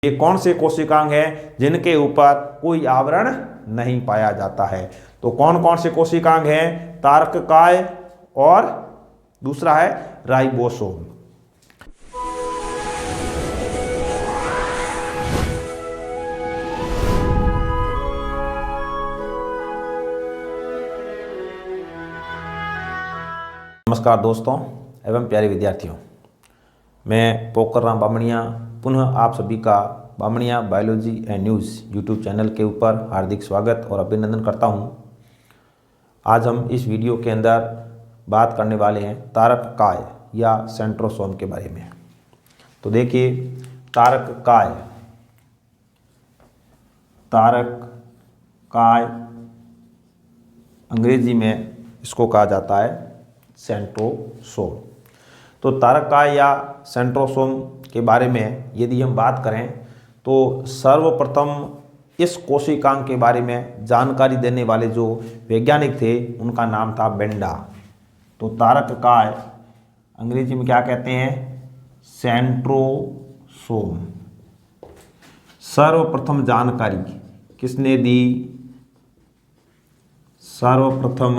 ये कौन से कोशिकांग हैं जिनके ऊपर कोई आवरण नहीं पाया जाता है? तो कौन कौन से कोशिकांग हैं? तारककाय और दूसरा है राइबोसोम। नमस्कार दोस्तों एवं प्यारे विद्यार्थियों, मैं पोकर राम बामणिया पुनः आप सभी का Bamania biology and news YouTube channel के ऊपर हार्दिक स्वागत और अभिनंदन करता हूं। आज हम इस वीडियो के अंदर बात करने वाले हैं तारककाय या सेंट्रोसोम के बारे में। तो देखिए, तारककाय अंग्रेजी में इसको कहा जाता है सेंट्रोसोम। तो तारककाय या सेंट्रोसोम के बारे में यदि हम बात करें तो सर्वप्रथम इस कोशिकांग के बारे में जानकारी देने वाले जो वैज्ञानिक थे उनका नाम था बेंडा। तो तारककाय अंग्रेजी में क्या कहते हैं? सेंट्रोसोम। सर्वप्रथम जानकारी किसने दी? सर्वप्रथम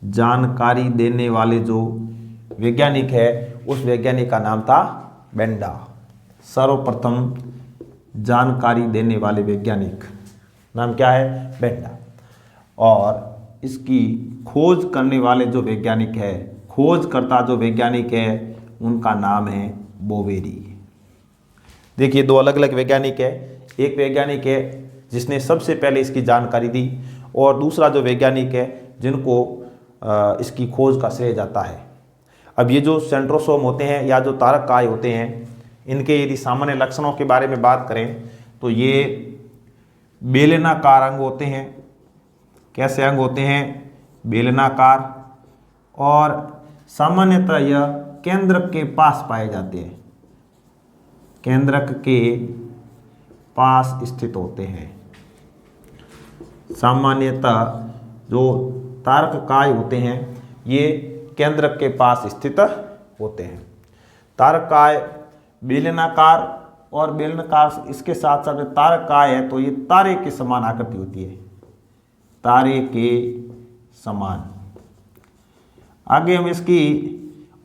जानकारी देने वाले जो वैज्ञानिक है उस वैज्ञानिक का नाम था बेंडा। सर्वप्रथम जानकारी देने वाले वैज्ञानिक नाम क्या है? बेंडा। और इसकी खोज करने वाले जो वैज्ञानिक है, खोजकर्ता जो वैज्ञानिक है, उनका नाम है बोवेरी। देखिए, दो अलग अलग वैज्ञानिक है। एक वैज्ञानिक है जिसने सबसे पहले इसकी जानकारी दी और दूसरा जो वैज्ञानिक है जिनको इसकी खोज का श्रेय जाता है। अब ये जो सेंट्रोसोम होते हैं या जो तारककाय होते हैं, इनके यदि सामान्य लक्षणों के बारे में बात करें तो ये बेलनाकार अंग होते हैं। कैसे अंग होते हैं? बेलनाकार। और सामान्यतः यह केंद्रक के पास पाए जाते हैं, केंद्रक के पास स्थित होते हैं। सामान्यतः जो तारककाय होते हैं ये केंद्रक के पास स्थित होते हैं। तारककाय बेलनाकार और बेलनाकार इसके साथ साथ तारककाय है तो ये तारे के समान आकृति होती है, तारे के समान। आगे हम इसकी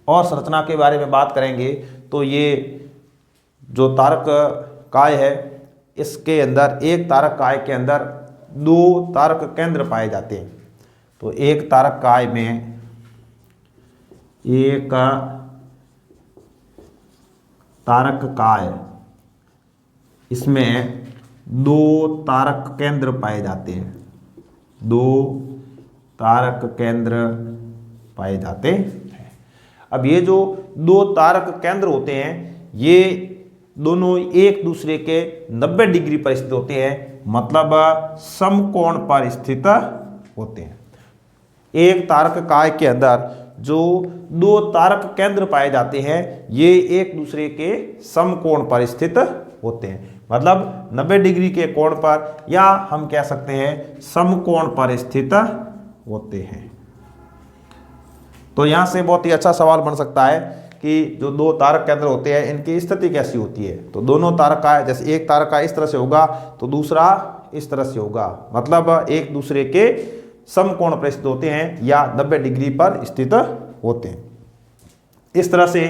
और संरचना के बारे में बात करेंगे। तो ये जो तारककाय है इसके अंदर, एक तारककाय के अंदर दो तारक केंद्र पाए जाते हैं। तो एक तारककाय में एक तारककाय इसमें दो तारक केंद्र पाए जाते हैं, दो तारक केंद्र पाए जाते हैं। अब ये जो दो तारक केंद्र होते हैं ये दोनों एक दूसरे के 90 डिग्री पर स्थित होते हैं, मतलब समकोण पर स्थित होते हैं। एक तारककाय के अंदर जो दो तारक केंद्र पाए जाते हैं ये एक दूसरे के समकोण पर स्थित होते हैं, मतलब 90 डिग्री के कोण पर, या हम कह सकते हैं समकोण पर स्थित होते हैं। तो यहां से बहुत ही अच्छा सवाल बन सकता है कि जो दो तारक केंद्र होते हैं इनकी स्थिति कैसी होती है। तो दोनों तारककाय, जैसे एक तारककाय इस तरह से होगा तो दूसरा इस तरह से होगा, मतलब एक दूसरे के समकोण पर स्थित होते हैं या 90 डिग्री पर स्थित होते हैं। इस तरह से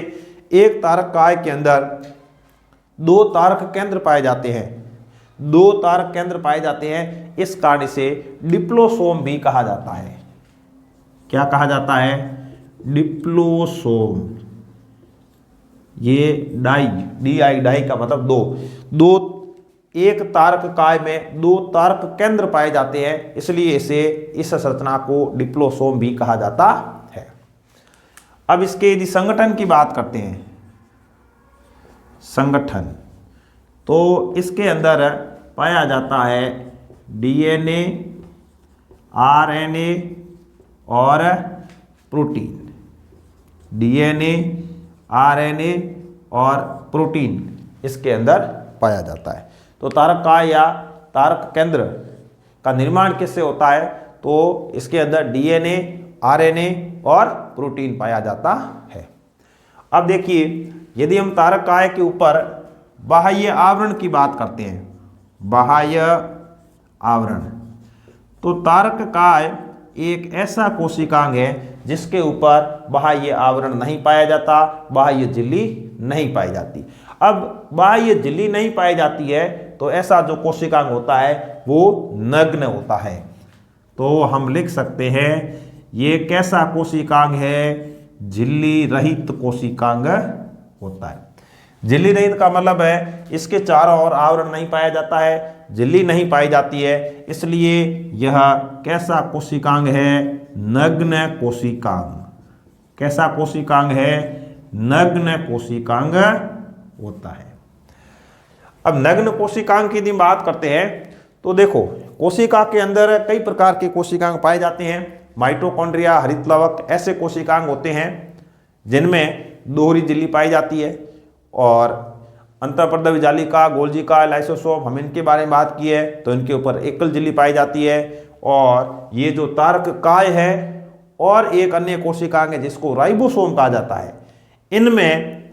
एक तारककाय के अंदर दो तारक केंद्र पाए जाते हैं, दो तारक केंद्र पाए जाते हैं। इस कारण इसे डिप्लोसोम भी कहा जाता है। क्या कहा जाता है? डिप्लोसोम। ये डाई का मतलब दो एक तारककाय में दो तारक केंद्र पाए जाते हैं, इसलिए इसे इस संरचना को डिप्लोसोम भी कहा जाता है। अब इसके यदि संगठन की बात करते हैं, संगठन, तो इसके अंदर पाया जाता है डीएनए, आरएनए और प्रोटीन। डीएनए, आरएनए और प्रोटीन इसके अंदर पाया जाता है। तो तारककाय या तारक केंद्र का निर्माण किससे होता है? तो इसके अंदर डीएनए, आरएनए और प्रोटीन पाया जाता है। अब देखिए, यदि हम तारककाय के ऊपर बाह्य आवरण की बात करते हैं, बाह्य आवरण, तो तारक काय एक ऐसा कोशिकांग है जिसके ऊपर बाह्य आवरण नहीं पाया जाता, बाह्य झिल्ली नहीं पाई जाती। अब बाह्य झिल्ली नहीं पाई जाती है तो ऐसा जो कोशिकांग होता है वो नग्न होता है। तो हम लिख सकते हैं ये कैसा कोशिकांग है, झिल्ली रहित कोशिकांग होता है। झिल्ली रहित का मतलब है इसके चारों ओर आवरण नहीं पाया जाता है, झिल्ली नहीं पाई जाती है, इसलिए यह कैसा कोशिकांग है, नग्न कोशिकांग। कैसा कोशिकांग है, नग्न कोशिकांग होता है। अब नग्न कोशिकांग की यदि बात करते हैं तो देखो कोशिका के अंदर कई प्रकार के कोशिकांग पाए जाते हैं। माइटोकॉन्ड्रिया, हरितलवक ऐसे कोशिकांग होते हैं जिनमें दोहरी झिल्ली पाई जाती है, और अंतःपर्दवी जालिका, गोल्जिका, लाइसोसोम, हम इनके बारे में बात की है तो इनके ऊपर एकल झिल्ली पाई जाती है। और ये जो तारक काय है और एक अन्य कोशिकांग है जिसको राइबोसोम कहा जाता है, इनमें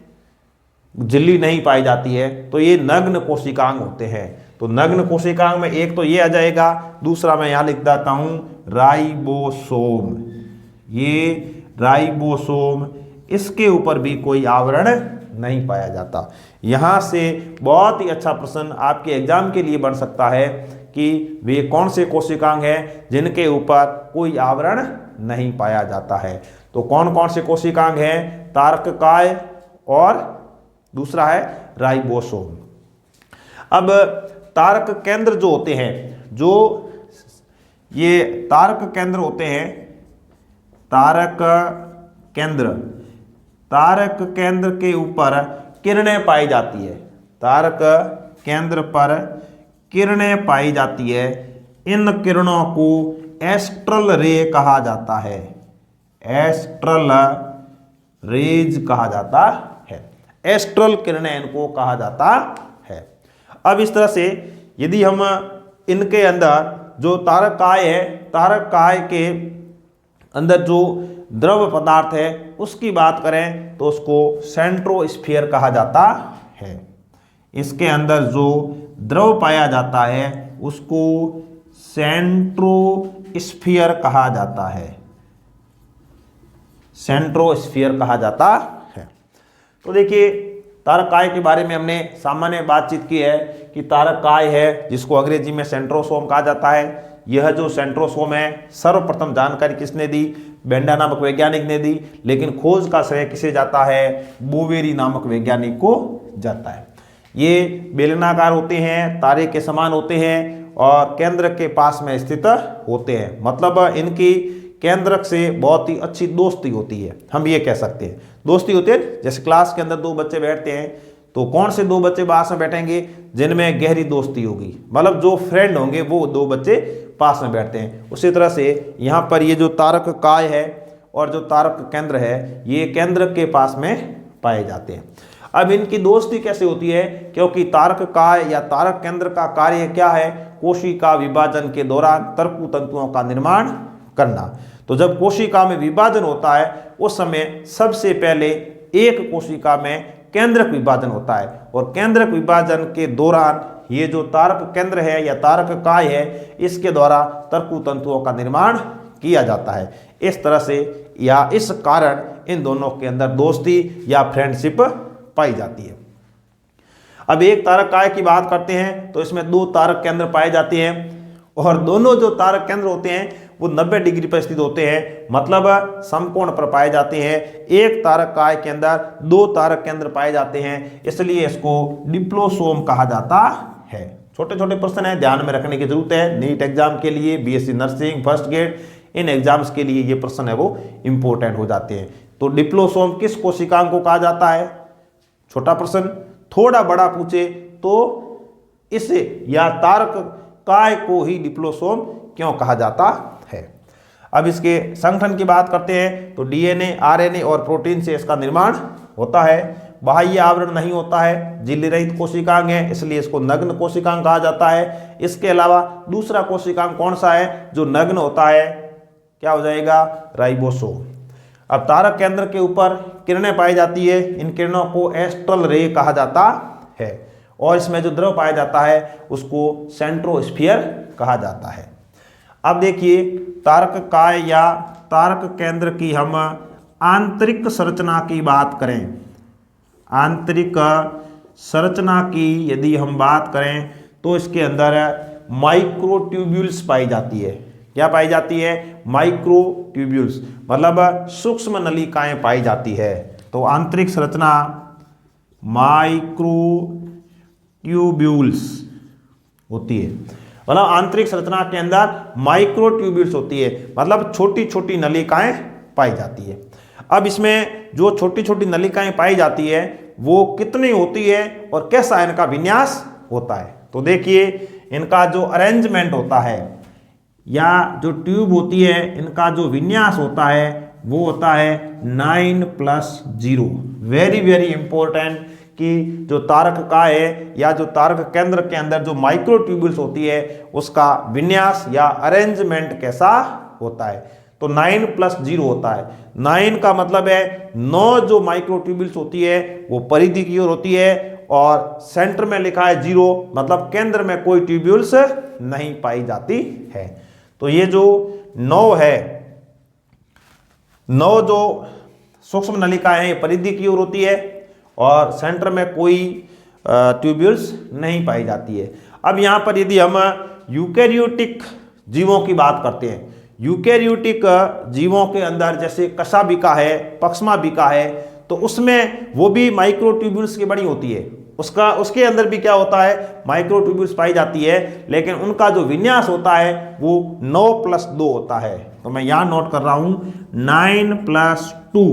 झिल्ली नहीं पाई जाती है, तो ये नग्न कोशिकांग होते हैं। तो नग्न कोशिकांग में एक तो ये आ जाएगा, दूसरा मैं यहां लिख देता हूं राइबोसोम। ये राइबोसोम, इसके ऊपर भी कोई आवरण नहीं पाया जाता। यहां से बहुत ही अच्छा प्रश्न आपके एग्जाम के लिए बन सकता है कि वे कौन से कोशिकांग हैं जिनके ऊपर कोई आवरण नहीं पाया जाता है। तो कौन कौन से कोशिकांग हैं, तारक काय और दूसरा है राइबोसोम। अब तारक केंद्र जो होते हैं, जो ये तारक केंद्र होते हैं, तारक केंद्र, तारक केंद्र के ऊपर किरणें पाई जाती है, तारक केंद्र पर किरणें पाई जाती है। इन किरणों को एस्ट्रल रे कहा जाता है, एस्ट्रल रेज कहा जाता है, एस्ट्रल किरणें इनको कहा जाता है। अब इस तरह से यदि हम इनके अंदर जो तारक काय है, तारक काय के अंदर जो द्रव पदार्थ है उसकी बात करें तो उसको सेंट्रोस्फीयर कहा जाता है। इसके अंदर जो द्रव पाया जाता है उसको सेंट्रोस्फीयर कहा जाता है, सेंट्रोस्फीयर कहा जाता है। तो देखिए तारक काय के बारे में हमने सामान्य बातचीत की है कि तारक काय है जिसको अंग्रेजी में सेंट्रोसोम कहा जाता है। यह जो सेंट्रोसोम है सर्वप्रथम जानकारी किसने दी, बेंडा नामक वैज्ञानिक ने दी, लेकिन खोज का श्रेय किसे जाता है, बोवेरी नामक वैज्ञानिक को जाता है। ये बेलनाकार होते हैं, तारे के समान होते हैं और केंद्र के पास में स्थित होते हैं, मतलब इनकी केंद्रक से बहुत ही अच्छी दोस्ती होती है, हम ये कह सकते हैं। दोस्ती होती है, जैसे क्लास के अंदर दो बच्चे बैठते हैं तो कौन से दो बच्चे पास में बैठेंगे जिनमें गहरी दोस्ती होगी, मतलब जो फ्रेंड होंगे वो दो बच्चे पास में बैठते हैं। उसी तरह से यहाँ पर ये जो तारक काय है और जो तारक केंद्र है ये केंद्र के पास में पाए जाते हैं। अब इनकी दोस्ती कैसे होती है, क्योंकि तारक काय या तारक केंद्र का कार्य क्या है, कोशिका विभाजन के दौरान तरकु तंतुओं का निर्माण करना। तो जब कोशिका में विभाजन होता है उस समय सबसे पहले एक कोशिका में केंद्रक विभाजन होता है, और केंद्रक विभाजन के दौरान ये जो तारक केंद्र है या तारक काय है इसके द्वारा तरकु तंतुओं का निर्माण किया जाता है। इस तरह से या इस कारण इन दोनों के अंदर दोस्ती या फ्रेंडशिप पाई जाती है। अब एक तारक काय की बात करते हैं तो इसमें दो तारक केंद्र पाए जाते हैं, और दोनों जो तारक केंद्र होते हैं वो 90 डिग्री पर स्थित होते हैं, मतलब समकोण पर पाए जाते हैं। एक तारक काय के अंदर दो तारक केंद्र पाए जाते हैं, इसलिए इसको डिप्लोसोम कहा जाता है। छोटे छोटे प्रश्न हैं, ध्यान में रखने की जरूरत है। नीट एग्जाम के लिए, बीएससी नर्सिंग, फर्स्ट ग्रेड, इन एग्जाम्स के लिए ये प्रश्न है वो इंपॉर्टेंट हो जाते हैं। तो डिप्लोसोम किस कोशिकांग को कहा जाता है, छोटा प्रश्न। थोड़ा बड़ा पूछे तो इसे या तारक काय को ही डिप्लोसोम क्यों कहा जाता है। अब इसके संगठन की बात करते हैं तो डीएनए, आरएनए और प्रोटीन से इसका निर्माण होता है। बाह्य आवरण नहीं होता है, झिल्ली रहित कोशिकांग है, इसलिए इसको नग्न कोशिकांग कहा जाता है। इसके अलावा दूसरा कोशिकांग कौन सा है जो नग्न होता है, क्या हो जाएगा, राइबोसोम। अब तारक केंद्र के ऊपर किरणें पाई जाती है, इन किरणों को एस्ट्रल रे कहा जाता है, और इसमें जो द्रव पाया जाता है उसको सेंट्रोस्फीयर कहा जाता है। अब देखिए तारक काय या तारक केंद्र की हम आंतरिक संरचना की बात करें, आंतरिक संरचना की यदि हम बात करें तो इसके अंदर माइक्रोट्यूब्यूल्स पाई जाती है। क्या पाई जाती है? माइक्रोट्यूब्यूल्स, मतलब सूक्ष्म नलिकाएं पाई जाती है। तो आंतरिक संरचना माइक्रोट्यूब्यूल्स होती है, मतलब आंतरिक संरचना के अंदर माइक्रोट्यूब्यूल्स होती है, मतलब छोटी छोटी नलिकाएं पाई जाती है। अब इसमें जो छोटी छोटी नलिकाएं पाई जाती है वो कितनी होती है और कैसा इनका विन्यास होता है? तो देखिए इनका जो अरेंजमेंट होता है या जो ट्यूब होती है इनका जो विन्यास होता है वो होता है 9+0। वेरी वेरी इंपॉर्टेंट कि जो तारक का है या जो तारक केंद्र के अंदर जो माइक्रोट्यूब्यूल्स होती है उसका विन्यास या अरेंजमेंट कैसा होता है? तो 9+0 होता है। 9 का मतलब है 9 जो माइक्रोट्यूब्यूल्स होती है वो परिधि की ओर होती है, और सेंटर में लिखा है 0, मतलब केंद्र में कोई ट्यूब्यूल्स नहीं पाई जाती है। तो ये जो 9 है, 9 जो सूक्ष्म नलिकाएं हैं परिधि की ओर होती है और सेंटर में कोई ट्यूब्यूल्स नहीं पाई जाती है। अब यहाँ पर यदि हम यूकेरियोटिक जीवों की बात करते हैं, यूकेरियोटिक जीवों के अंदर जैसे कशाभिका है, पक्ष्माभिका है, तो उसमें वो भी माइक्रोट्यूब्यूल्स की बनी होती है। उसके अंदर भी क्या होता है? माइक्रोट्यूब्यूल्स पाई जाती है, लेकिन उनका जो विन्यास होता है वो 9+2 होता है। तो मैं यहाँ नोट कर रहा हूँ 9+2।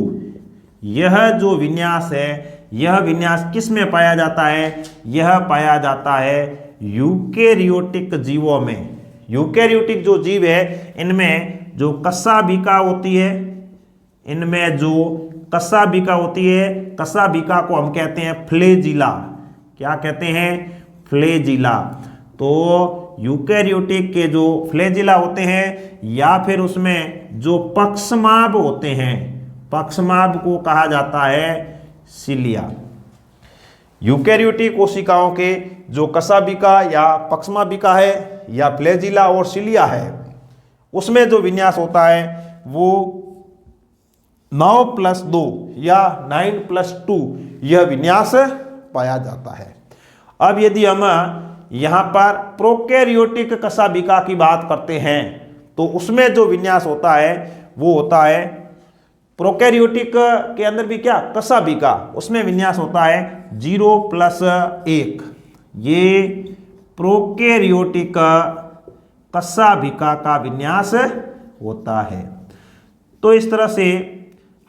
यह जो विन्यास है, यह विन्यास किस में पाया जाता है? यह पाया जाता है यूकेरियोटिक जीवों में। यूकेरियोटिक जो जीव है इनमें जो कशाभिका होती है, इनमें जो कशाभिका होती है, कशाभिका को हम कहते हैं फ्लैजिला। क्या कहते हैं? फ्लैजिला। तो यूकेरियोटिक के जो फ्लैजिला होते हैं या फिर उसमें जो पक्ष्माभ होते हैं, पक्ष्माभ को कहा जाता है सिलिया। यूकेरियोटिक कोशिकाओं के जो कशाभिका या पक्ष्माभिका है या फ्लैजिला और सिलिया है उसमें जो विन्यास होता है वो 9+2 या 9+2 यह विन्यास पाया जाता है। अब यदि हम यहाँ पर प्रोकैरियोटिक कशाभिका की बात करते हैं तो उसमें जो विन्यास होता है वो होता है, प्रोकैरियोटिक के अंदर भी क्या? कशाभिका, उसमें विन्यास होता है 0+1। ये प्रोकैरियोटिक कशाभिका का विन्यास होता है। तो इस तरह से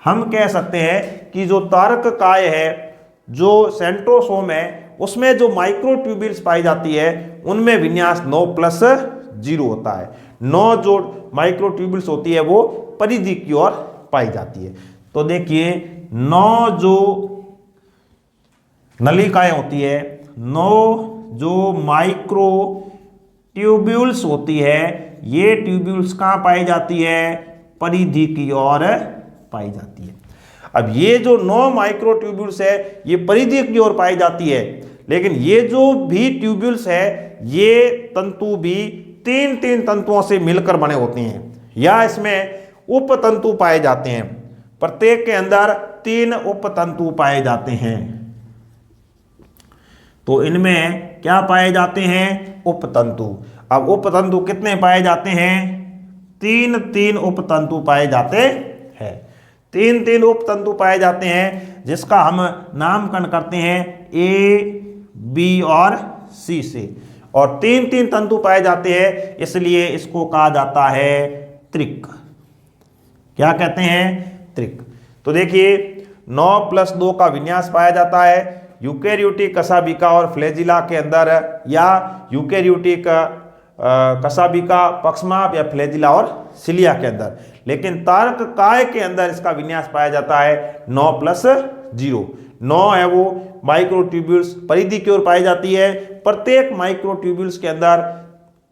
हम कह सकते हैं कि जो तारक काय है, जो सेंट्रोसोम है, उसमें जो माइक्रोट्यूब्यूल्स पाई जाती है उनमें विन्यास 9+0 होता है। 9 जो माइक्रोट्यूब्यूल्स होती है वो परिधि की ओर पाई जाती है। तो देखिए 9 जो नलिकाएं होती है, 9 जो माइक्रो ट्यूब्यूल्स होती है, ये ट्यूब्यूल्स कहाँ पाई जाती है? परिधि की ओर पाई जाती है। अब ये जो 9 माइक्रोट्यूब्यूल्स है ये परिधि की ओर पाई जाती है, लेकिन ये जो भी ट्यूब्यूल्स है ये तंतु भी 3 तंतुओं से मिलकर बने होते हैं या इसमें उपतंतु पाए जाते हैं। प्रत्येक के अंदर 3 उपतंतु पाए जाते हैं। तो इनमें क्या पाए जाते हैं? उपतंतु। अब उपतंतु कितने पाए जाते हैं? 3 उपतंतु पाए जाते हैं। 3 उपतंतु पाए जाते हैं जिसका हम नामकरण करते हैं A, B और C से, और 3 तंतु पाए जाते हैं इसलिए इसको कहा जाता है त्रिक। क्या कहते हैं? त्रिक। तो देखिए 9+2 का विन्यास पाया जाता है यूकेरियोटिक कशाभिका और फ्लैजिला के अंदर, या यूकेरियोटिक कशाभिका, पक्ष्माभ या फ्लैजिला और सिलिया के अंदर। लेकिन तारक काय के अंदर इसका विन्यास पाया जाता है 9+0। 9 है वो माइक्रोट्यूब्यूल्स परिधि की ओर पाई जाती है। प्रत्येक माइक्रोट्यूब्यूल्स के अंदर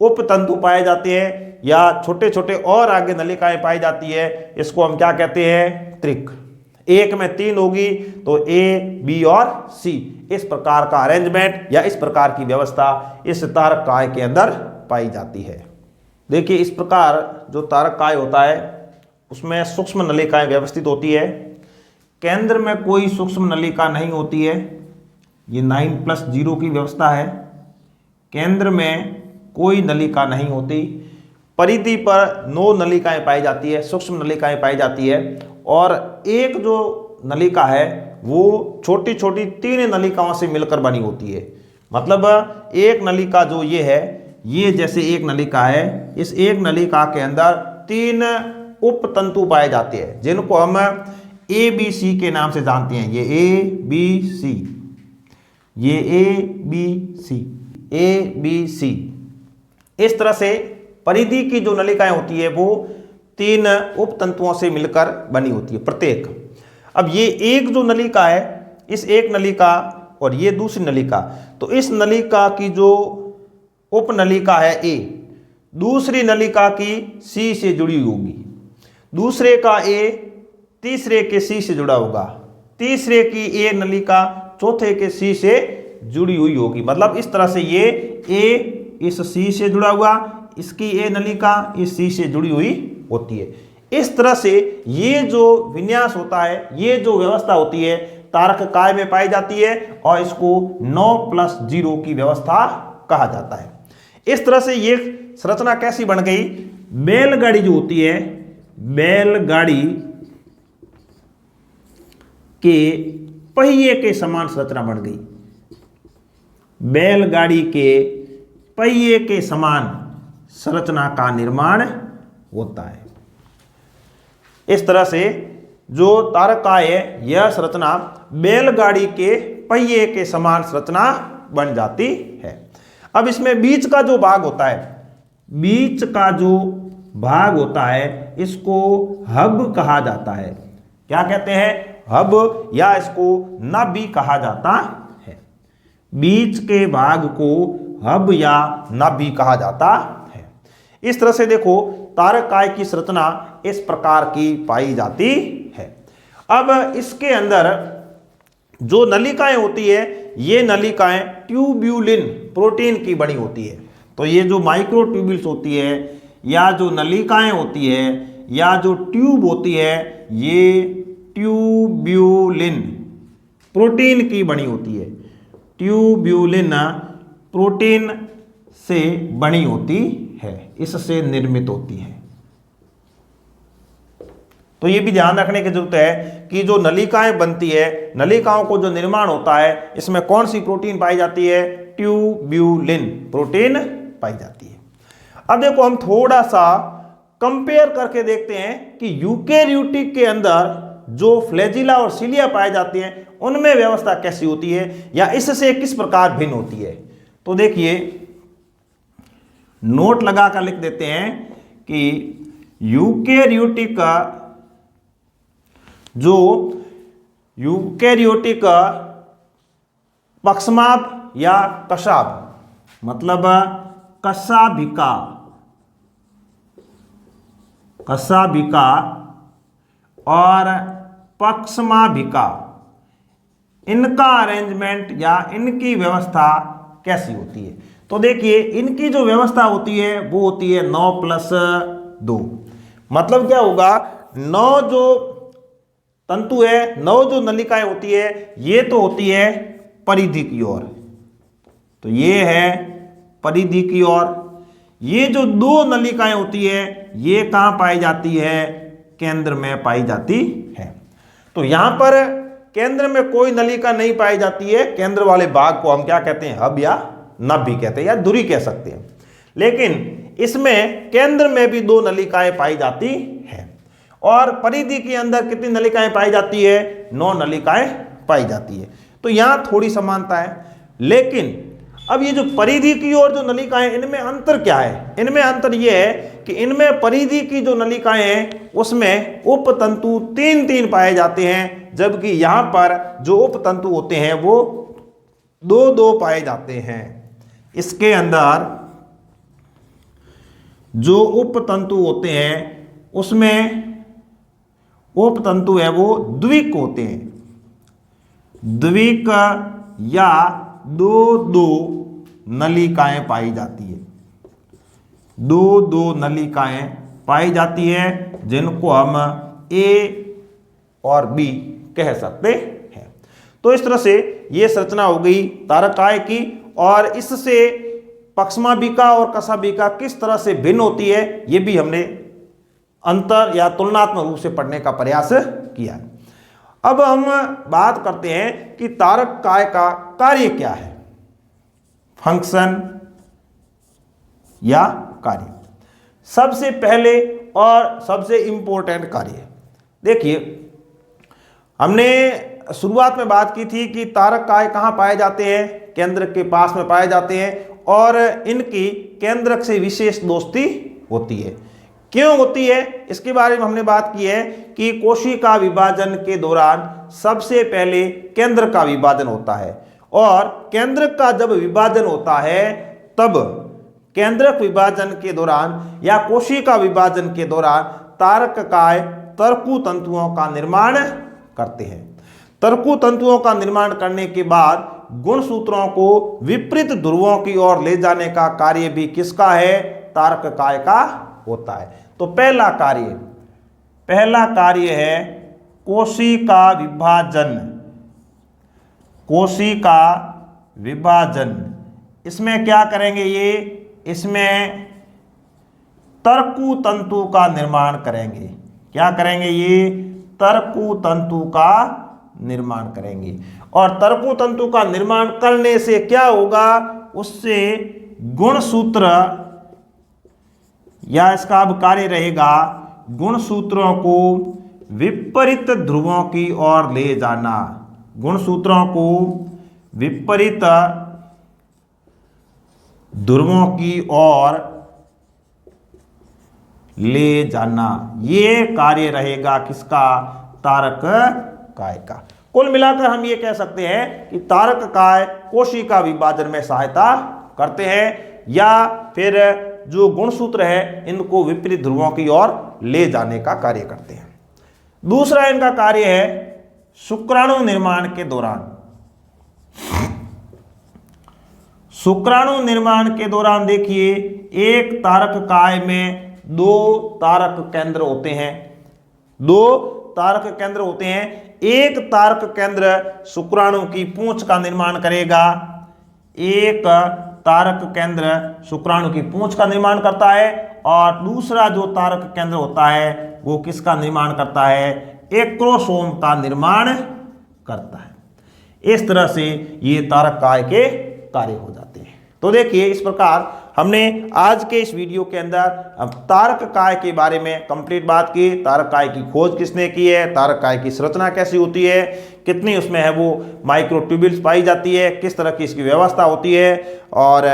उपतंतु पाए जाते हैं या छोटे छोटे और आगे नलिकाएं पाई जाती है। इसको हम क्या कहते हैं? त्रिक। एक में 3 होगी तो ए, बी और सी, इस प्रकार का अरेंजमेंट या इस प्रकार की व्यवस्था इस तारक काय के अंदर पाई जाती है। देखिए इस प्रकार जो तारक काय होता है उसमें सूक्ष्म नलिकाएं व्यवस्थित होती है। केंद्र में कोई सूक्ष्म नलिका नहीं होती है, ये 9+0 की व्यवस्था है। केंद्र में कोई नलिका नहीं होती, परिधि पर 9 नलिकाएं पाई जाती है, सूक्ष्म नलिकाएं पाई जाती है, और एक जो नलिका है वो छोटी छोटी 3 नलिकाओं से मिलकर बनी होती है। मतलब एक नलिका जो ये है, ये जैसे एक नलिका है, इस एक नलिका के अंदर 3 उपतंतु पाए जाते हैं जिनको हम ए बी सी के नाम से जानते हैं। ये ए बी सी, ये A B C, A B C. इस तरह से परिधि की जो नलिकाएं होती है वो 3 उपतंतुओं से मिलकर बनी होती है प्रत्येक। अब ये एक जो नलिका है, इस एक नलिका और ये दूसरी नलिका, तो इस नलिका की जो उपनलिका है ए, दूसरी नलिका की सी से जुड़ी होगी, दूसरे का ए तीसरे के सी से जुड़ा होगा, तीसरे की ए नलिका चौथे के सी से जुड़ी हुई होगी। मतलब इस तरह से ये ए इस सी से जुड़ा हुआ, इसकी ए नलिका इस सी से जुड़ी हुई होती है। इस तरह से ये जो विन्यास होता है, ये जो व्यवस्था होती है तारक काय में पाई जाती है और इसको 9+0 की व्यवस्था कहा जाता है। इस तरह से ये संरचना कैसी बन गई, बैलगाड़ी जो होती है, बैलगाड़ी के पहिए के समान संरचना बन गई, बैलगाड़ी के पहिए के समान संरचना का निर्माण होता है। इस तरह से जो तारक काय है यह संरचना बैलगाड़ी के पहिए के समान संरचना बन जाती है। अब इसमें बीच का जो भाग होता है, बीच का जो भाग होता है इसको हब कहा जाता है। क्या कहते हैं, हब, या इसको नाभि कहा जाता है। बीच के भाग को हब या नाभि कहा जाता है। इस तरह से देखो तारक काय की संरचना इस प्रकार की पाई जाती है। अब इसके अंदर जो नलिकाएं होती है, ये नलिकाएं ट्यूब्यूलिन प्रोटीन की बनी होती है। तो ये जो माइक्रोट्यूब्यूल्स होती है या जो नलिकाएं होती है या जो ट्यूब होती है, ये ट्यूब्यूलिन प्रोटीन की बनी होती है। ट्यूब्यूलिन प्रोटीन से बनी होती है, इससे निर्मित होती है। तो ये भी ध्यान रखने की जरूरत है कि जो नलिकाएं बनती है, नलिकाओं को जो निर्माण होता है, इसमें कौन सी प्रोटीन पाई जाती है, ट्यूब्यूलिन प्रोटीन पाई जाती है। अब देखो हम थोड़ा सा कंपेयर करके देखते हैं कि यूकेरियोटिक के अंदर जो फ्लैजिला और सिलिया पाए जाते हैं उनमें व्यवस्था कैसी होती है या इससे किस प्रकार भिन्न होती है। तो देखिए नोट लगाकर लिख देते हैं कि यूकेरियोटिक का जो यूकेरियोटिक पक्षमाप या कशाभ, मतलब कशाभिका, कशाभिका और पक्षमाभिका, इनका अरेंजमेंट या इनकी व्यवस्था कैसी होती है। तो देखिए इनकी जो व्यवस्था होती है वो होती है 9+2। मतलब क्या होगा, 9 जो तंतु है, 9 जो नलिकाएं होती है, ये तो होती है परिधि की ओर, तो ये है परिधि की ओर। ये जो 2 नलिकाएं होती है ये कहां पाई जाती है, केंद्र में पाई जाती है। तो यहां पर केंद्र में कोई नलिका नहीं पाई जाती है, केंद्र वाले भाग को हम क्या कहते हैं, हब या नाभि कहते हैं या धुरी कह सकते हैं। लेकिन इसमें केंद्र में भी 2 नलिकाएं पाई जाती है और परिधि के अंदर कितनी नलिकाएं पाई जाती है, 9 नलिकाएं पाई जाती है। तो यहां थोड़ी समानता है। लेकिन अब ये जो परिधि की ओर जो नलिकाएं, इनमें अंतर क्या है, इनमें अंतर ये है कि इनमें परिधि की जो नलिकाएं हैं उसमें उपतंतु 3-3 पाए जाते हैं, जबकि यहां पर जो उपतंतु होते हैं वो 2-2 पाए जाते हैं। इसके अंदर जो उपतंतु होते हैं उसमें उपतंतु है वो द्विक होते हैं। द्विक या दो दो नलिकाएं पाई जाती है, दो दो नलिकाएं पाई जाती है जिनको हम ए और बी कह सकते हैं। तो इस तरह से ये संरचना हो गई तारक काय की, और इससे पक्षमाभिका और कशाभिका किस तरह से भिन्न होती है ये भी हमने अंतर या तुलनात्मक रूप से पढ़ने का प्रयास किया। अब हम बात करते हैं कि तारक काय का कार्य क्या है, फंक्शन या कार्य। सबसे पहले और सबसे इंपॉर्टेंट कार्य, देखिए हमने शुरुआत में बात की थी कि तारक काय कहाँ पाए जाते हैं, केंद्र के पास में पाए जाते हैं, और इनकी केंद्रक से विशेष दोस्ती होती है। क्यों होती है इसके बारे में हमने बात की है कि कोशिका विभाजन के दौरान सबसे पहले केंद्र का विभाजन होता है, और केंद्र का जब विभाजन होता है तब केंद्रक विभाजन के दौरान या कोशिका विभाजन के दौरान तारक काय तर्कु तंतुओं का निर्माण करते हैं। तर्कु तंतुओं का निर्माण करने के बाद गुणसूत्रों को विपरीत ध्रुवों की ओर ले जाने का कार्य भी किसका है, तारक काय का होता है। तो पहला कार्य है कोशिका विभाजन। कोशिका विभाजन, इसमें क्या करेंगे ये, इसमें तर्कु तंतु का निर्माण करेंगे। क्या करेंगे ये, तर्कु तंतु का निर्माण करेंगे, और तर्कु तंतु का निर्माण करने से क्या होगा, उससे गुणसूत्र या इसका अब कार्य रहेगा गुणसूत्रों को विपरीत ध्रुवों की ओर ले जाना। गुणसूत्रों को विपरीत ध्रुवों की ओर ले जाना, ये कार्य रहेगा किसका, तारक काय का। कुल मिलाकर हम ये कह सकते हैं कि तारक काय कोशिका विभाजन में सहायता करते हैं, या फिर जो गुणसूत्र है इनको विपरीत ध्रुवों की ओर ले जाने का कार्य करते हैं। दूसरा इनका कार्य है शुक्राणु निर्माण के दौरान। शुक्राणु निर्माण के दौरान देखिए एक तारक काय में दो तारक केंद्र होते हैं, दो तारक केंद्र होते हैं। एक तारक केंद्र शुक्राणु की पूंछ का निर्माण करेगा, एक तारक केंद्र शुक्राणु की पूंछ का निर्माण करता है, और दूसरा जो तारक केंद्र होता है वो किसका निर्माण करता है, एक्रोसोम का निर्माण करता है। इस तरह से ये तारक काय के कार्य हो जाते हैं। तो देखिए इस प्रकार हमने आज के इस वीडियो के अंदर तारक काय के बारे में कंप्लीट बात की। तारक काय की खोज किसने की है, तारक काय की संरचना कैसी होती है, कितनी उसमें है वो माइक्रोट्यूब्यूल्स पाई जाती है, किस तरह की इसकी व्यवस्था होती है, और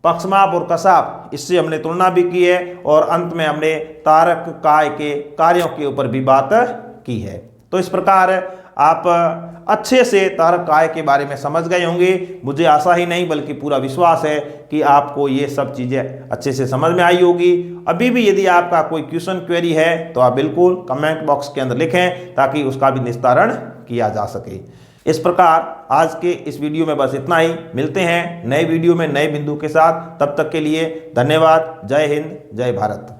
पक्षमाप और कशाप इससे हमने तुलना भी की है, और अंत में हमने तारक काय के कार्यों के ऊपर भी बात की है। तो इस प्रकार आप अच्छे से तारक काय के बारे में समझ गए होंगे। मुझे आशा ही नहीं बल्कि पूरा विश्वास है कि आपको ये सब चीज़ें अच्छे से समझ में आई होगी। अभी भी यदि आपका कोई क्वेश्चन क्वेरी है तो आप बिल्कुल कमेंट बॉक्स के अंदर लिखें ताकि उसका भी निस्तारण किया जा सके। इस प्रकार आज के इस वीडियो में बस इतना ही। मिलते हैं नए वीडियो में नए बिंदु के साथ। तब तक के लिए धन्यवाद। जय हिंद, जय भारत।